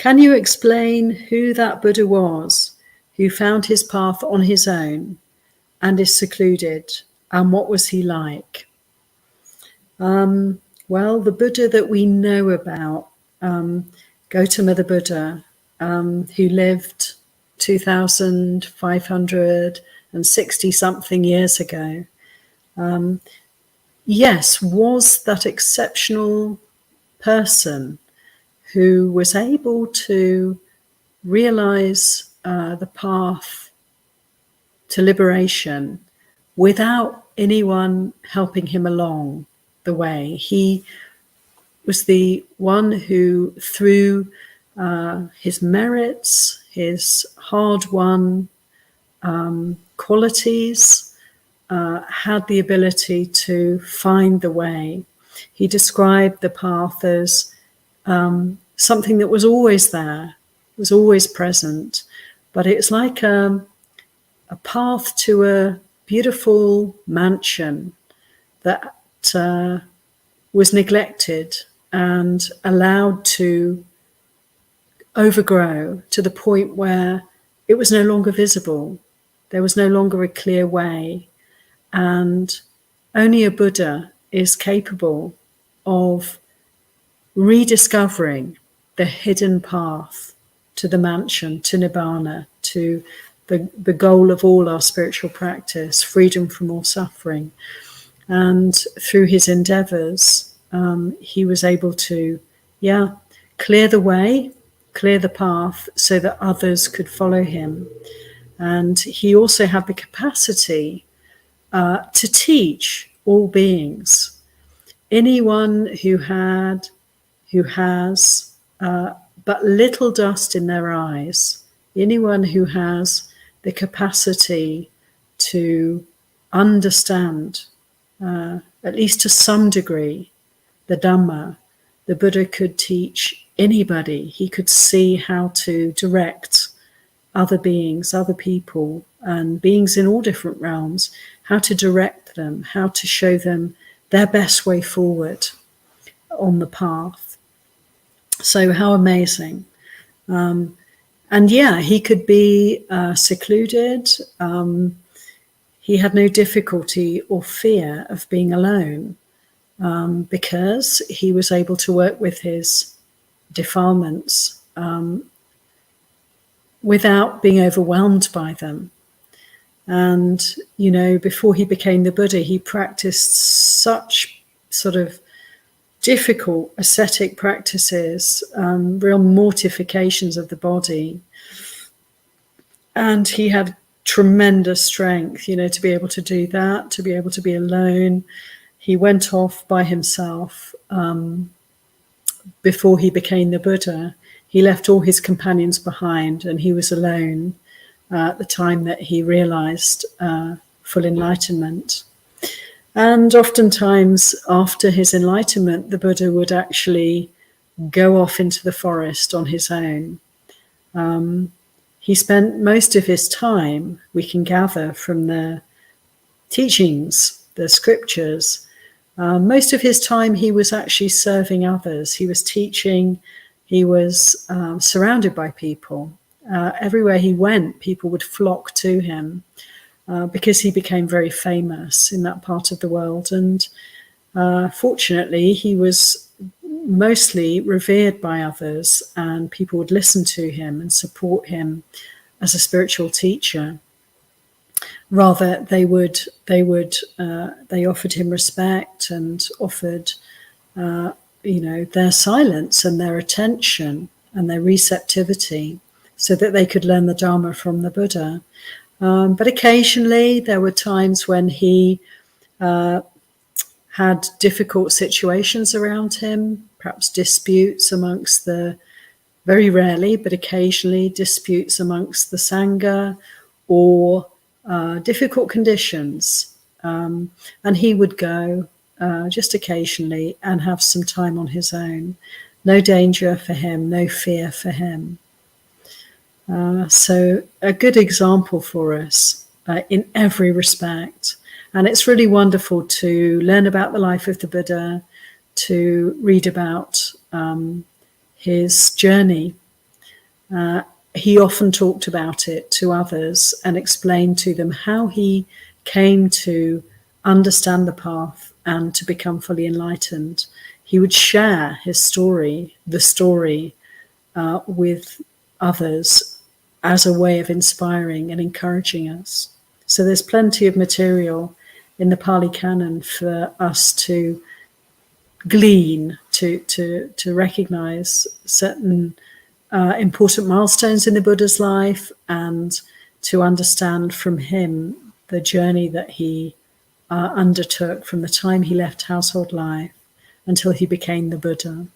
Can you explain who that Buddha was who found his path on his own and is secluded, and what was he like? Well, the Buddha that we know about, Gotama the Buddha, who lived 2,560 something years ago, yes, was that exceptional person who was able to realize the path to liberation without anyone helping him along the way. He was the one who, through his merits, his hard-won qualities, had the ability to find the way. He described the path as something that was always there, was always present, but it's like a path to a beautiful mansion that was neglected and allowed to overgrow to the point where it was no longer visible. There was no longer a clear way. And only a Buddha is capable of rediscovering the hidden path to the mansion, to Nibbāna, to the goal of all our spiritual practice, freedom from all suffering. And through his endeavors, he was able to, clear the way, clear the path so that others could follow him. And he also had the capacity to teach all beings. Anyone who has but little dust in their eyes, anyone who has the capacity to understand, at least to some degree, the Dhamma, the Buddha could teach anybody. He could see how to direct other beings, other people, and beings in all different realms, how to direct them, how to show them their best way forward on the path. So how amazing. He could be secluded. He had no difficulty or fear of being alone because he was able to work with his defilements without being overwhelmed by them. And, before he became the Buddha, he practiced such sort of difficult ascetic practices, real mortifications of the body. And he had tremendous strength, to be able to do that, to be able to be alone. He went off by himself before he became the Buddha. He left all his companions behind, and he was alone at the time that he realized full enlightenment. And oftentimes after his enlightenment, the Buddha would actually go off into the forest on his own. He spent most of his time, we can gather from the teachings, the scriptures, most of his time he was actually serving others. He was teaching, he was surrounded by people. Everywhere he went, people would flock to him. Because he became very famous in that part of the world. And fortunately, he was mostly revered by others, and people would listen to him and support him as a spiritual teacher. Rather, they offered him respect and offered, their silence and their attention and their receptivity so that they could learn the Dhamma from the Buddha. But occasionally there were times when he had difficult situations around him, perhaps disputes amongst very rarely, but occasionally disputes amongst the Sangha, or difficult conditions. And he would go just occasionally and have some time on his own. No danger for him, no fear for him. So a good example for us in every respect. And it's really wonderful to learn about the life of the Buddha, to read about his journey he often talked about it to others and explained to them how he came to understand the path and to become fully enlightened. He would share his story, the story, with others as a way of inspiring and encouraging us. So there's plenty of material in the Pali Canon for us to glean, to recognize certain important milestones in the Buddha's life, and to understand from him the journey that he undertook from the time he left household life until he became the Buddha.